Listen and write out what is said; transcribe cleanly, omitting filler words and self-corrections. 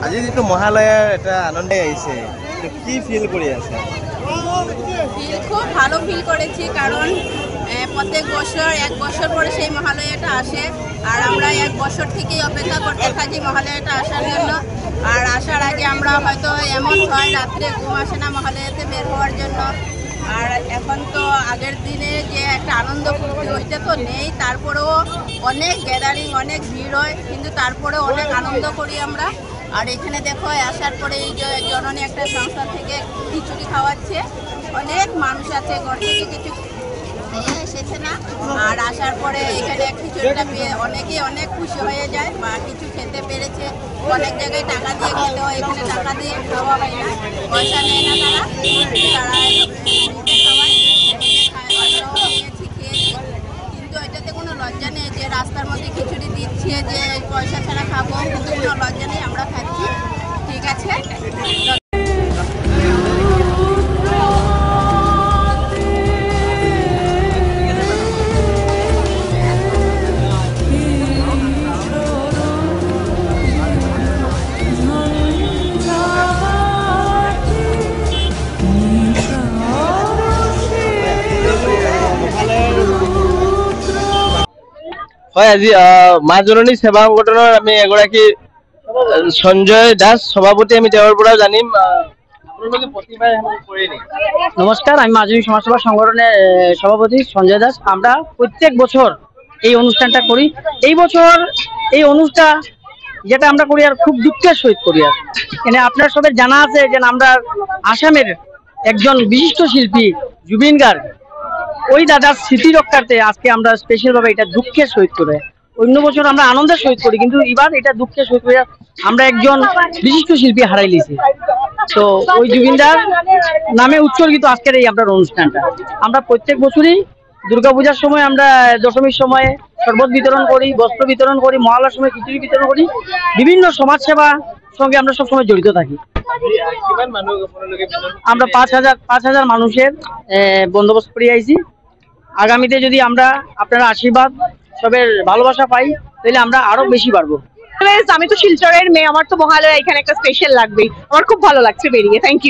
আজি যেটো মহালয়াৰ এটা আনন্দ আহিছে, কি ফিল কৰি আছে? খুব ভালো ফিল করেছি, কারণ প্রত্যেক বছর এক বছর পরে সেই মহালয়াটা আসে, আর আমরা এক বছর থেকেই অপেক্ষা করতে থাকি মহালয়াটা আসার জন্য। আর আসার আগে আমরা হয়তো এমন হয় রাত্রে ঘুম আসে না মহালয়াতে বের হওয়ার জন্য। আর এখন তো আগের দিনে যে একটা আনন্দ ফুর্তি ওইটা তো নেই, তারপরেও অনেক গ্যাদারিং, অনেক ভিড় হয়, কিন্তু তারপরেও অনেক আনন্দ করি আমরা। আর এখানে দেখো আসার পরে এই যে জননী একটা সংস্থা থেকে খিচুড়ি খাওয়াচ্ছে, অনেক মানুষ আছে ঘর থেকে কিছু এসেছে না, আর আসার পরে এখানে খিচুড়িটা পেয়ে অনেকেই অনেক খুশি হয়ে যায় বা কিছু খেতে পেরেছে। অনেক জায়গায় টাকা দিয়ে খেতে হয়, এখানে টাকা দিয়ে খাওয়া হয় না, পয়সা নেয় না তারা খাওয়ায়, খেয়েছি। কিন্তু এটাতে কোনো লজ্জা নেই যে রাস্তার মধ্যে খিচুড়ি দিচ্ছে যে পয়সা ছাড়া খাবো, কিন্তু কোনো লজ্জা নেই, আমরা খাচ্ছি, ঠিক আছে। হয়, আজি মা জননী সেৱা সংগঠনৰ আমি এগৰাকী সঞ্জয় দাস সভাপতি, আমি তেওঁৰ পৰা জানিম আপোনালোকে প্ৰতিবাৰে কৰে নেকি? নমস্কার, আমি মাজনী সমাজসেবা সংগঠনের সভাপতি সঞ্জয় দাস। আমরা প্রত্যেক বছর এই অনুষ্ঠানটা করি। এই বছর এই অনুষ্ঠান যেটা আমরা করি আর খুব দুঃখের সহিত করি। আর এখানে আপনার সবাই জানা আছে যে আমরা আসামের একজন বিশিষ্ট শিল্পী জুবিন গার্গ, ওই দাদার স্মৃতি রক্ষার্থে আজকে আমরা স্পেশাল ভাবে এটা দুঃখের সহিত করে। অন্য বছর আমরা আনন্দের সহিত করি, কিন্তু এবার এটা দুঃখের সহিত করে আমরা একজন বিশিষ্ট শিল্পী হারাই লিছি। তো ওই জুবিনদার নামে উৎসর্গিত আজকের এই আপনার অনুষ্ঠানটা। আমরা প্রত্যেক বছরই দুর্গাপূজার সময়, আমরা দশমীর সময় শরবত বিতরণ করি, বস্ত্র বিতরণ করি, মহালয়ার সময় খিচুড়ি বিতরণ করি, বিভিন্ন সমাজসেবা সঙ্গে আমরা সবসময় জড়িত থাকি। আমরা 5,000 মানুষের বন্দোবস্ত করে আইছি। আগামীতে যদি আমরা আপনারা আশীর্বাদ সবের ভালোবাসা পাই, তাহলে আমরা আরো বেশি বাড়বো। আমি তো শিলচরের মেয়ে, আমার তো মহালয়া এখানে একটা স্পেশাল লাগবেই। আমার খুব ভালো লাগছে বেরিয়ে। Thank you.